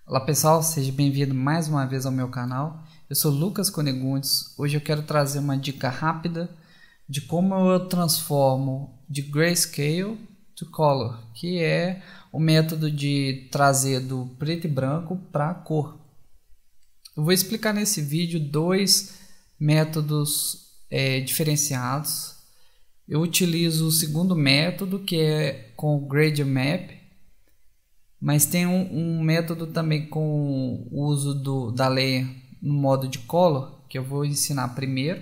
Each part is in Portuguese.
Olá pessoal, seja bem-vindo mais uma vez ao meu canal. Eu sou Lucas Conegundes. Hoje eu quero trazer uma dica rápida de como eu transformo de Grayscale to Color, que é o método de trazer do preto e branco para a cor. Eu vou explicar nesse vídeo dois métodos diferenciados. Eu utilizo o segundo método, que é com o Gradient Map, mas tem um método também com o uso da layer no modo de color, que eu vou ensinar primeiro.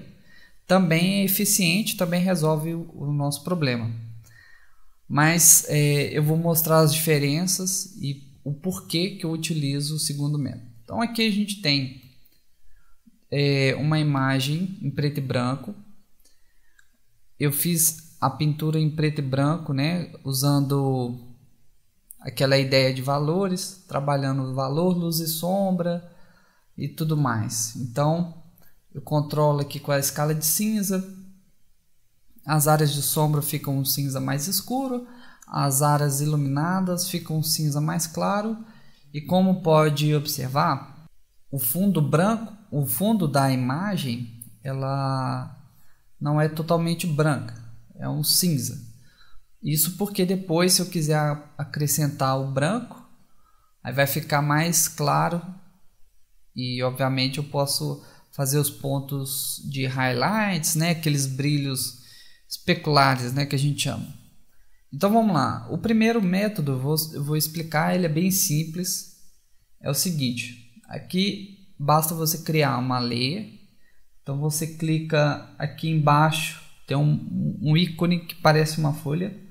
Também é eficiente, também resolve o nosso problema. Mas eu vou mostrar as diferenças e o porquê que eu utilizo o segundo método. Então aqui a gente tem uma imagem em preto e branco. Eu fiz a pintura em preto e branco, né, usando aquela ideia de valores, trabalhando valor, luz e sombra e tudo mais. Então eu controlo aqui com a escala de cinza. As áreas de sombra ficam um cinza mais escuro, as áreas iluminadas ficam um cinza mais claro. E como pode observar, o fundo branco, o fundo da imagem, ela não é totalmente branca, é um cinza. Isso porque depois, se eu quiser acrescentar o branco, aí vai ficar mais claro e obviamente eu posso fazer os pontos de highlights, né, aqueles brilhos especulares, né, que a gente chama. Então vamos lá. O primeiro método eu vou explicar, ele é bem simples. É o seguinte: aqui basta você criar uma layer. Então você clica aqui embaixo, tem um ícone que parece uma folha.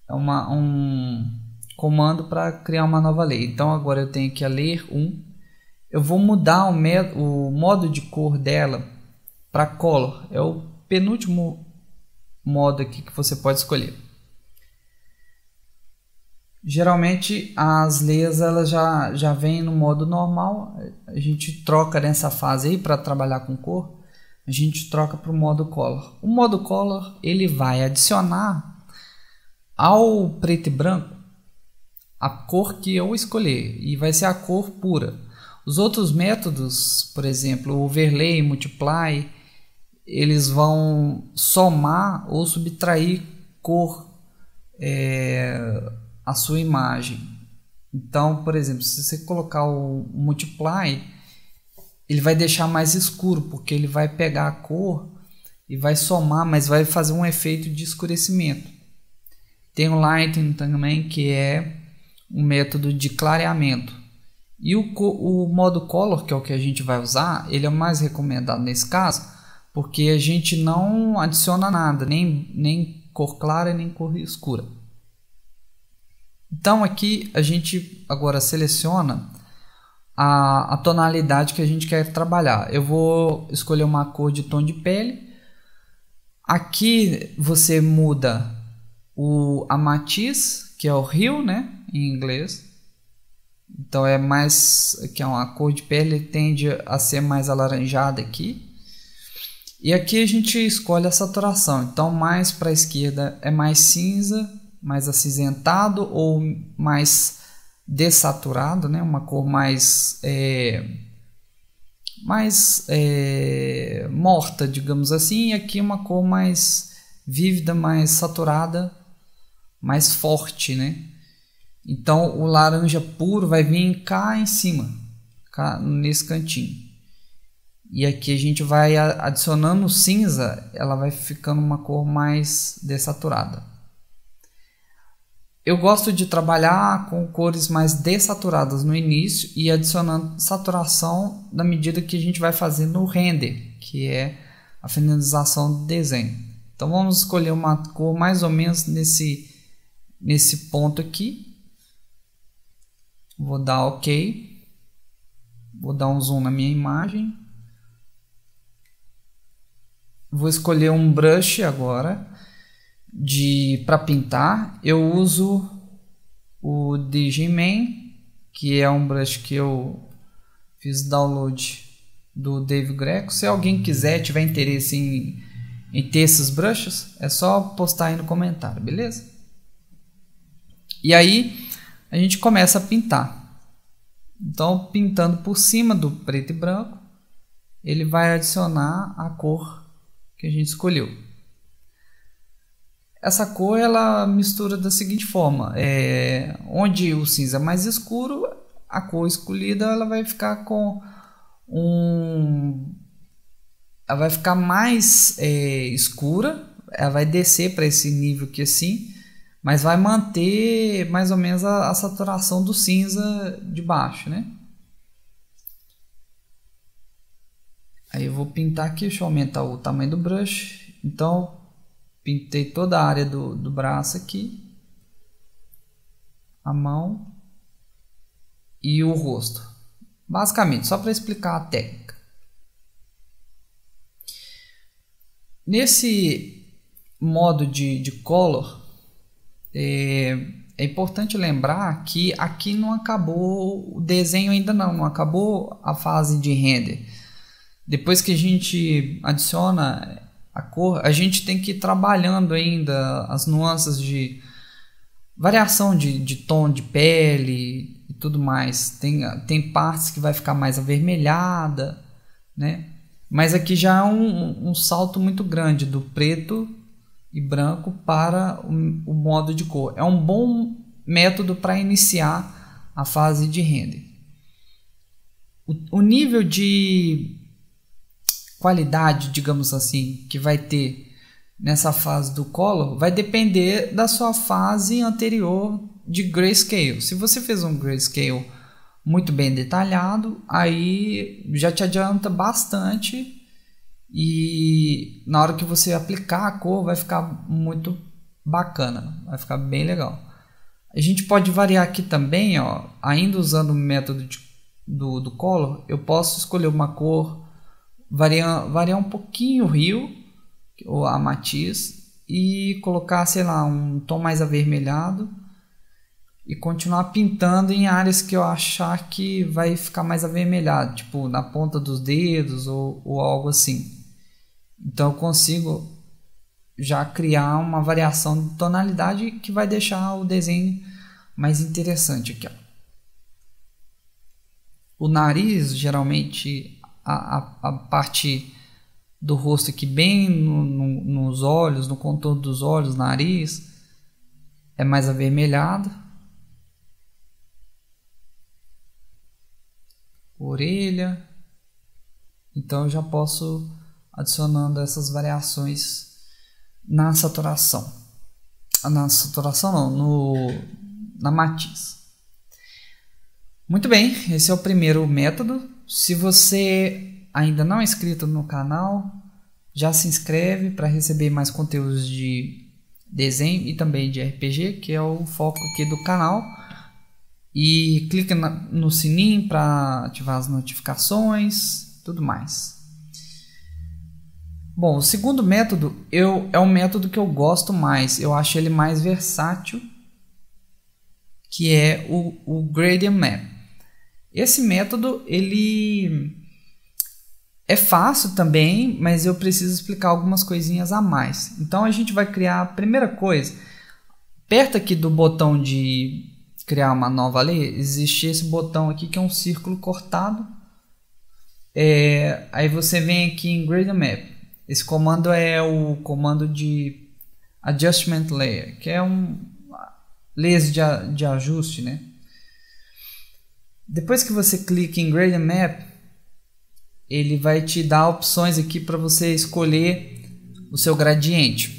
É um comando para criar uma nova layer. Então agora eu tenho aqui a layer 1. Eu vou mudar o modo de cor dela para color. É o penúltimo modo aqui que você pode escolher. Geralmente as layers elas já vêm no modo normal. A gente troca nessa fase aí para trabalhar com cor. A gente troca para o modo color. O modo color ele vai adicionar ao preto e branco a cor que eu escolher e vai ser a cor pura. Os outros métodos, por exemplo, o overlay, multiply, eles vão somar ou subtrair cor à sua imagem. Então, por exemplo, se você colocar o multiply, ele vai deixar mais escuro, porque ele vai pegar a cor e vai somar, mas vai fazer um efeito de escurecimento. Tem o lighting também, que é um método de clareamento. E o modo color, que é o que a gente vai usar, ele é o mais recomendado nesse caso, porque a gente não adiciona nada, nem cor clara nem cor escura. Então aqui a gente agora seleciona a tonalidade que a gente quer trabalhar. Eu vou escolher uma cor de tom de pele. Aqui você muda a matiz, que é o hue, né, em inglês. Então é mais que é uma cor de pele, tende a ser mais alaranjada aqui. E aqui a gente escolhe a saturação. Então mais para a esquerda é mais cinza, mais acinzentado ou mais dessaturado, né, uma cor mais morta, digamos assim. E aqui uma cor mais vívida, mais saturada, mais forte, né? Então o laranja puro vai vir cá em cima, cá nesse cantinho. E aqui a gente vai adicionando o cinza, ela vai ficando uma cor mais dessaturada. Eu gosto de trabalhar com cores mais dessaturadas no início e adicionando saturação na medida que a gente vai fazendo o render, que é a finalização do desenho. Então vamos escolher uma cor mais ou menos nesse ponto aqui. Vou dar OK. Vou dar um zoom na minha imagem. Vou escolher um brush agora para pintar. Eu uso o Digiman, que é um brush que eu fiz download do Dave Greco. Se alguém quiser, tiver interesse em ter esses brushes, é só postar aí no comentário, beleza? E aí a gente começa a pintar. Então, pintando por cima do preto e branco, ele vai adicionar a cor que a gente escolheu. Essa cor ela mistura da seguinte forma: onde o cinza é mais escuro, a cor escolhida ela vai ficar com ela vai ficar mais escura, ela vai descer para esse nível aqui assim, mas vai manter mais ou menos a saturação do cinza de baixo, né? Aí eu vou pintar aqui, deixa eu aumentar o tamanho do brush. Então pintei toda a área do braço aqui, a mão e o rosto, basicamente só para explicar a técnica. Nesse modo de color, é importante lembrar que aqui não acabou o desenho ainda, não acabou a fase de render. Depois que a gente adiciona a cor, a gente tem que ir trabalhando ainda as nuances de variação de tom de pele e tudo mais. Tem partes que vai ficar mais avermelhada, né? Mas aqui já é um salto muito grande do preto e branco para o modo de cor. É um bom método para iniciar a fase de render. O nível de qualidade, digamos assim, que vai ter nessa fase do color vai depender da sua fase anterior de grayscale. Se você fez um grayscale muito bem detalhado, aí já te adianta bastante, e na hora que você aplicar a cor vai ficar muito bacana, vai ficar bem legal. A gente pode variar aqui também, ó, ainda usando o método do color, eu posso escolher uma cor, variar um pouquinho o rio ou a matiz e colocar, sei lá, um tom mais avermelhado e continuar pintando em áreas que eu achar que vai ficar mais avermelhado, tipo na ponta dos dedos ou algo assim. Então eu consigo já criar uma variação de tonalidade que vai deixar o desenho mais interessante aqui, ó. O nariz, geralmente a parte do rosto aqui bem nos olhos, no contorno dos olhos, nariz, é mais avermelhado. Orelha. Então eu já posso adicionando essas variações na saturação. Na saturação não, na matiz. Muito bem, esse é o primeiro método. Se você ainda não é inscrito no canal, já se inscreve para receber mais conteúdos de desenho e também de RPG, que é o foco aqui do canal. E clica no sininho para ativar as notificações, tudo mais. Bom, o segundo método é um método que eu gosto mais, eu acho ele mais versátil, que é o Gradient Map. Esse método ele é fácil também, mas eu preciso explicar algumas coisinhas a mais. Então a gente vai criar a primeira coisa, perto aqui do botão de criar uma nova layer, existe esse botão aqui que é um círculo cortado. Aí você vem aqui em Gradient Map. Esse comando é o comando de Adjustment Layer, que é layers de ajuste, né? Depois que você clica em Gradient Map, ele vai te dar opções aqui para você escolher o seu gradiente.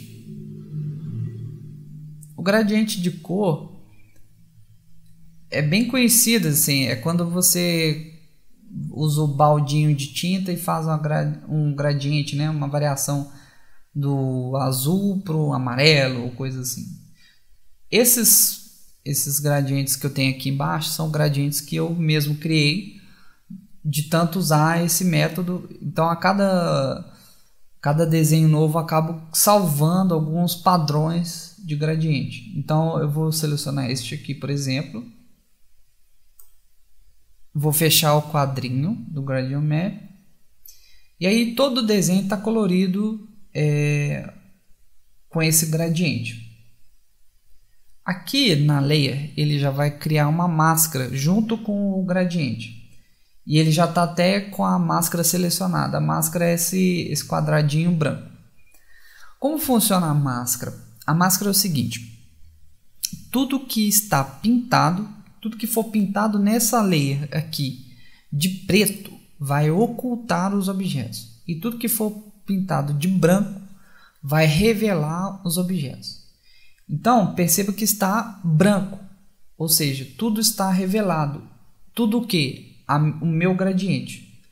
O gradiente de cor é bem conhecido, assim, é quando você usa o baldinho de tinta e faz um gradiente, né? Uma variação do azul para o amarelo ou coisa assim. Esses gradientes que eu tenho aqui embaixo são gradientes que eu mesmo criei de tanto usar esse método. Então a cada desenho novo eu acabo salvando alguns padrões de gradiente. Então eu vou selecionar este aqui, por exemplo. Vou fechar o quadrinho do Gradient Map. E aí todo o desenho está colorido com esse gradiente. Aqui na layer ele já vai criar uma máscara junto com o gradiente. E ele já está até com a máscara selecionada. A máscara é esse quadradinho branco. Como funciona a máscara? A máscara é o seguinte. Tudo que está pintado, tudo que for pintado nessa layer aqui de preto vai ocultar os objetos. E tudo que for pintado de branco vai revelar os objetos. Então, perceba que está branco, ou seja, tudo está revelado. Tudo o que? O meu gradiente.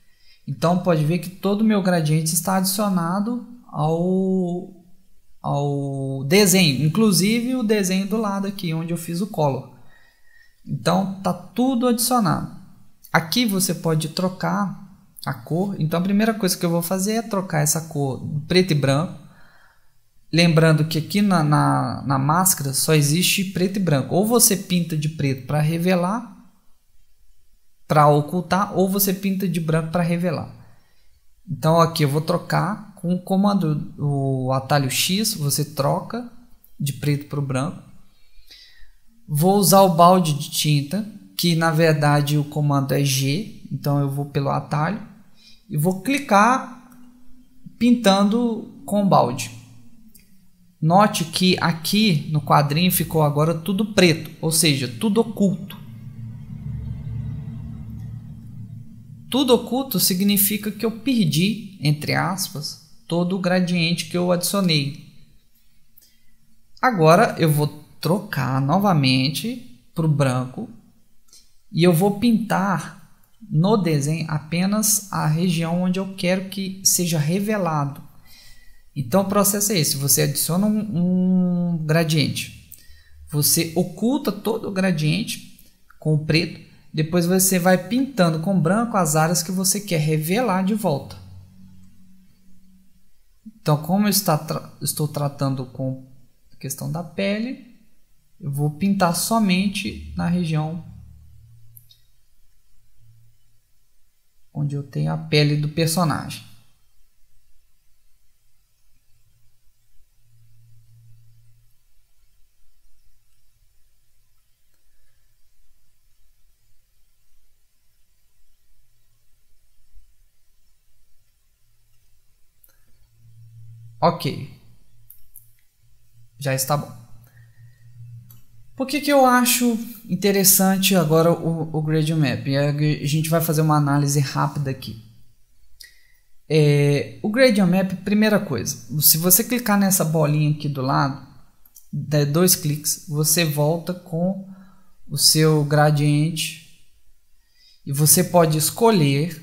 Então, pode ver que todo o meu gradiente está adicionado ao desenho, inclusive o desenho do lado aqui, onde eu fiz o color. Então, está tudo adicionado. Aqui você pode trocar a cor. Então, a primeira coisa que eu vou fazer é trocar essa cor preto e branco. Lembrando que aqui na máscara só existe preto e branco. Ou você pinta de preto para revelar, para ocultar, ou você pinta de branco para revelar. Então aqui eu vou trocar com o comando, o atalho X, você troca de preto para o branco. Vou usar o balde de tinta, que na verdade o comando é G, então eu vou pelo atalho e vou clicar pintando com o balde. Note que aqui no quadrinho ficou agora tudo preto, ou seja, tudo oculto. Tudo oculto significa que eu perdi, entre aspas, todo o gradiente que eu adicionei. Agora eu vou trocar novamente para o branco e eu vou pintar no desenho apenas a região onde eu quero que seja revelado. Então o processo é esse: você adiciona um gradiente, você oculta todo o gradiente com o preto, depois você vai pintando com branco as áreas que você quer revelar de volta. Então, como eu estou tratando com a questão da pele, eu vou pintar somente na região onde eu tenho a pele do personagem. Ok, já está bom. Por que eu acho interessante agora o Gradient Map? A gente vai fazer uma análise rápida aqui. O Gradient Map, primeira coisa, se você clicar nessa bolinha aqui do lado, der 2 cliques, você volta com o seu gradiente e você pode escolher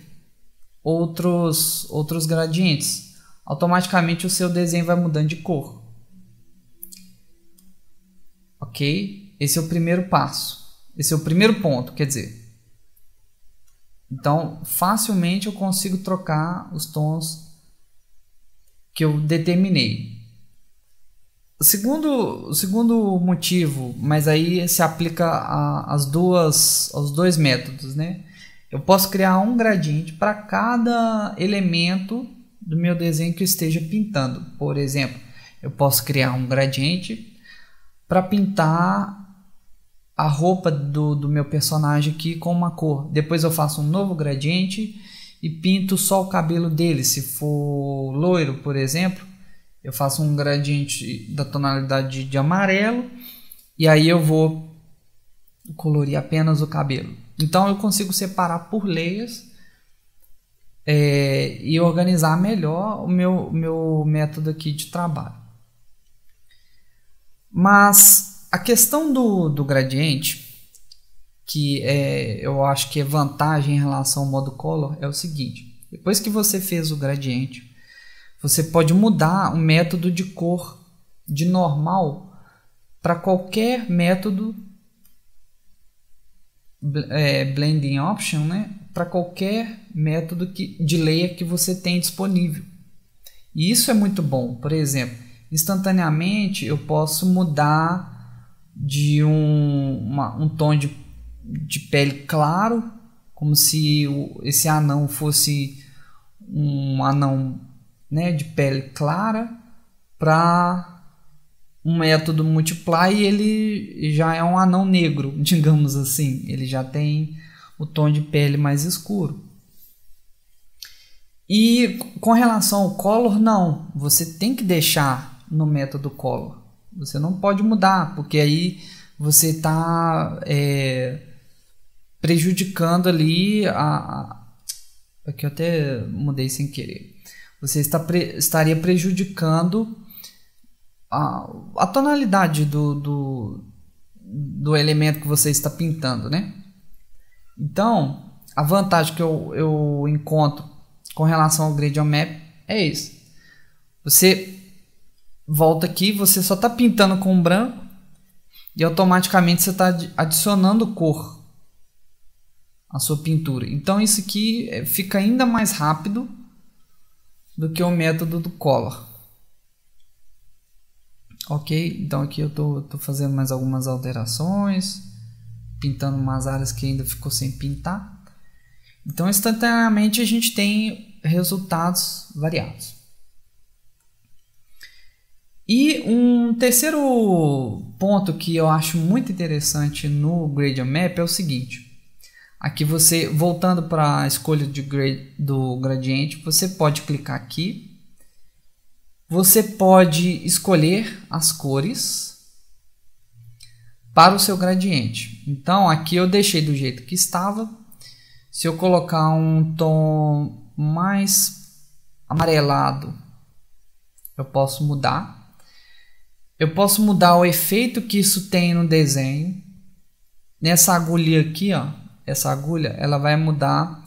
outros gradientes. Automaticamente o seu desenho vai mudando de cor. Ok? Esse é o primeiro passo. Esse é o primeiro ponto, quer dizer. Então, facilmente eu consigo trocar os tons que eu determinei. O segundo motivo, mas aí se aplica aos dois métodos, né? Eu posso criar um gradiente para cada elemento do meu desenho que eu esteja pintando. Por exemplo, eu posso criar um gradiente para pintar a roupa do meu personagem aqui com uma cor. Depois eu faço um novo gradiente e pinto só o cabelo dele. Se for loiro, por exemplo, eu faço um gradiente da tonalidade de amarelo e aí eu vou colorir apenas o cabelo. Então eu consigo separar por layers e organizar melhor o meu método aqui de trabalho. Mas a questão do gradiente, que eu acho que é vantagem em relação ao modo color, é o seguinte: depois que você fez o gradiente, você pode mudar o método de cor de normal para qualquer método blending option, né? Para qualquer método de layer que você tem disponível. E isso é muito bom. Por exemplo, instantaneamente eu posso mudar de um tom de pele claro, como se esse anão fosse um anão, né, de pele clara, para um método multiply, ele já é um anão negro, digamos assim. Ele já tem o tom de pele mais escuro. E com relação ao color, não. Você tem que deixar no método color. Você não pode mudar, porque aí você está prejudicando ali aqui eu até mudei sem querer. Você estaria prejudicando a tonalidade do elemento que você está pintando, né? Então, a vantagem que eu encontro com relação ao Gradient Map é isso. Você volta aqui, você só está pintando com branco e automaticamente você está adicionando cor à sua pintura. Então isso aqui fica ainda mais rápido do que o método do Color. Ok, então aqui eu estou fazendo mais algumas alterações, pintando umas áreas que ainda ficou sem pintar. Então instantaneamente a gente tem resultados variados. E um terceiro ponto que eu acho muito interessante no Gradient Map é o seguinte. Aqui você, voltando para a escolha do gradiente, você pode clicar aqui. Você pode escolher as cores para o seu gradiente. Então aqui eu deixei do jeito que estava. Se eu colocar um tom mais amarelado, eu posso mudar. Eu posso mudar o efeito que isso tem no desenho. Nessa agulha aqui, ó, essa agulha, ela vai mudar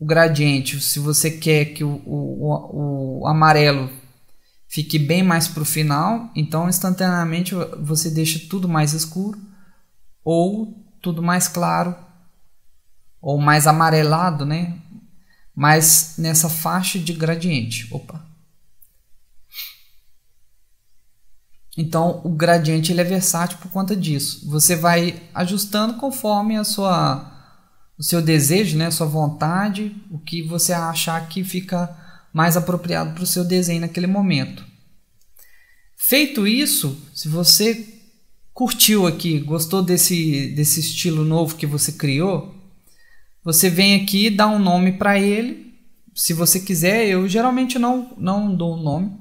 o gradiente. Se você quer que o amarelo fique bem mais para o final, então instantaneamente você deixa tudo mais escuro ou tudo mais claro ou mais amarelado, né? Mas nessa faixa de gradiente. Opa. Então o gradiente ele é versátil por conta disso. Você vai ajustando conforme o seu desejo, né? A sua vontade, o que você achar que fica mais apropriado para o seu desenho naquele momento. Feito isso, se você curtiu aqui, gostou desse estilo novo que você criou, você vem aqui e dá um nome para ele. Se você quiser, eu geralmente não dou um nome.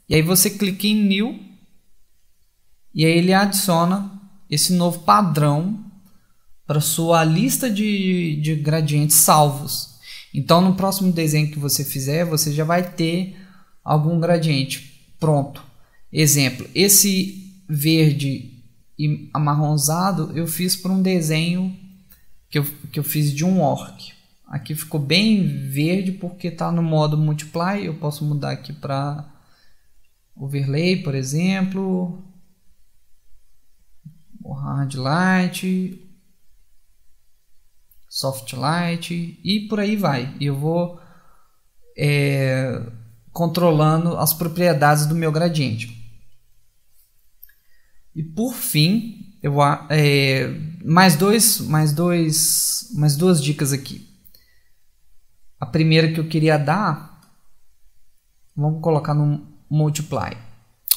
E aí você clica em New. E aí ele adiciona esse novo padrão para sua lista de gradientes salvos. Então no próximo desenho que você fizer, você já vai ter algum gradiente pronto. Exemplo, esse verde e amarronzado eu fiz para um desenho que eu fiz de um orc. Aqui ficou bem verde porque está no modo multiply. Eu posso mudar aqui para overlay, por exemplo. Hard light, soft light e por aí vai. E eu vou controlando as propriedades do meu gradiente. E por fim, mais duas dicas aqui. A primeira que eu queria dar, vamos colocar no multiply.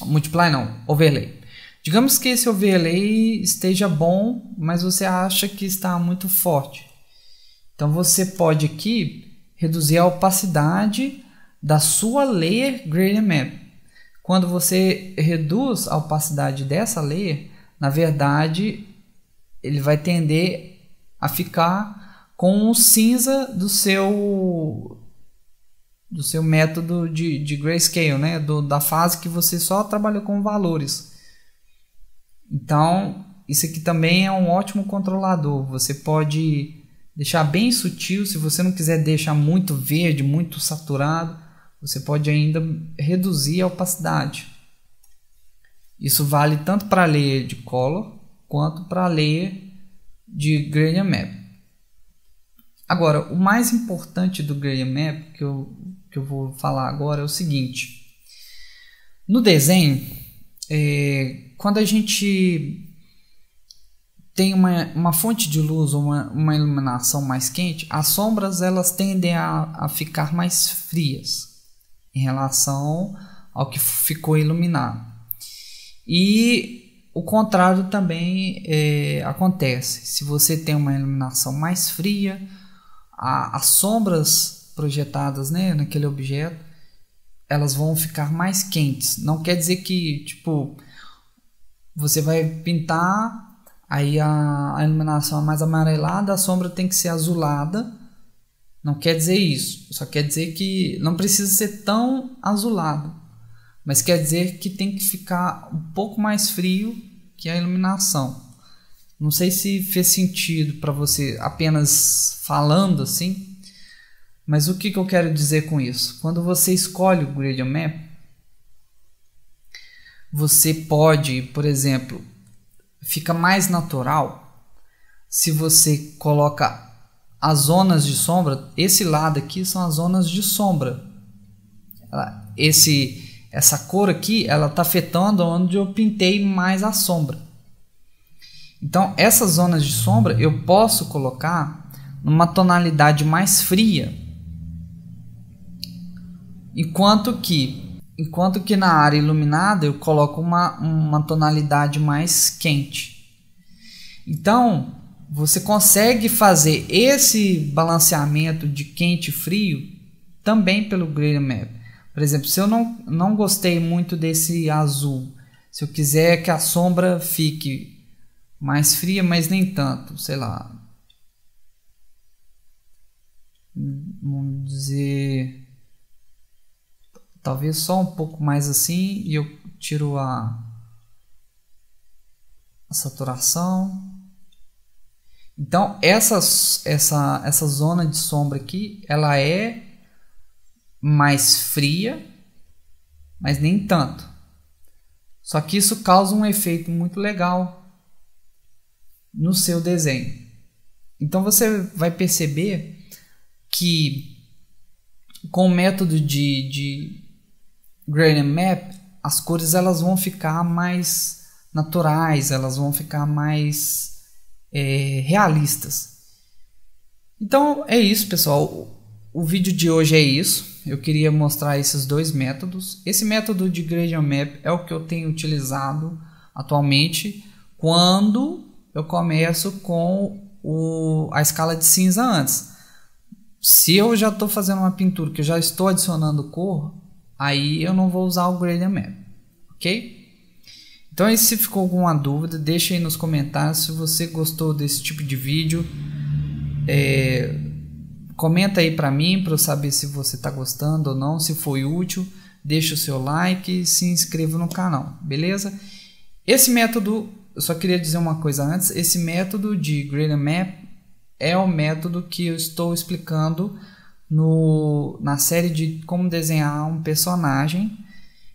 Multiply não, overlay. Digamos que esse overlay esteja bom, mas você acha que está muito forte. Então você pode aqui reduzir a opacidade da sua layer Gradient Map. Quando você reduz a opacidade dessa layer, na verdade, ele vai tender a ficar com o cinza do seu método de grayscale, né? Da fase que você só trabalhou com valores. Então, isso aqui também é um ótimo controlador. Você pode deixar bem sutil. Se você não quiser deixar muito verde, muito saturado, você pode ainda reduzir a opacidade. Isso vale tanto para a layer de color quanto para a layer de Gradient Map. Agora, o mais importante do Gradient Map que eu vou falar agora é o seguinte. No desenho, quando a gente tem uma fonte de luz ou uma iluminação mais quente, as sombras elas tendem a ficar mais frias em relação ao que ficou iluminado. E o contrário também acontece. Se você tem uma iluminação mais fria, as sombras projetadas, né, naquele objeto, elas vão ficar mais quentes. Não quer dizer que tipo você vai pintar, aí a iluminação é mais amarelada, a sombra tem que ser azulada. Não quer dizer isso. Só quer dizer que não precisa ser tão azulado, mas quer dizer que tem que ficar um pouco mais frio que a iluminação. Não sei se fez sentido para você apenas falando assim, mas o que eu quero dizer com isso? Quando você escolhe o Gradient Map, você pode, por exemplo, fica mais natural se você coloca as zonas de sombra. Esse lado aqui são as zonas de sombra. Essa cor aqui, ela está afetando onde eu pintei mais a sombra. Então, essas zonas de sombra eu posso colocar numa tonalidade mais fria, enquanto que na área iluminada eu coloco uma tonalidade mais quente. Então, você consegue fazer esse balanceamento de quente e frio também pelo Gradient Map. Por exemplo, se eu não gostei muito desse azul, se eu quiser que a sombra fique mais fria, mas nem tanto, sei lá, vamos dizer, talvez só um pouco mais assim, e eu tiro a saturação. Então essa zona de sombra aqui, ela é mais fria, mas nem tanto. Só que isso causa um efeito muito legal no seu desenho. Então você vai perceber que com o método de Gradient Map, as cores elas vão ficar mais naturais, elas vão ficar mais realistas. Então é isso, pessoal. O vídeo de hoje é isso. Eu queria mostrar esses dois métodos. Esse método de Gradient Map é o que eu tenho utilizado atualmente quando eu começo com a escala de cinza antes. Se eu já estou fazendo uma pintura que eu já estou adicionando cor, aí eu não vou usar o Gradient Map, ok? Então, se ficou alguma dúvida, deixa aí nos comentários. Se você gostou desse tipo de vídeo, comenta aí para mim, para eu saber se você está gostando ou não, se foi útil. Deixa o seu like e se inscreva no canal, beleza? Esse método, eu só queria dizer uma coisa antes, esse método de Gradient Map é o método que eu estou explicando na série de como desenhar um personagem.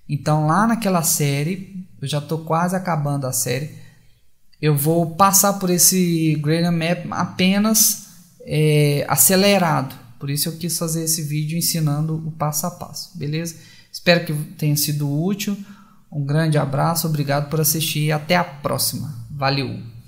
Então lá naquela série, eu já estou quase acabando a série, eu vou passar por esse Gradient Map apenas acelerado. Por isso eu quis fazer esse vídeo ensinando o passo a passo, beleza? Espero que tenha sido útil. Um grande abraço, obrigado por assistir e até a próxima. Valeu!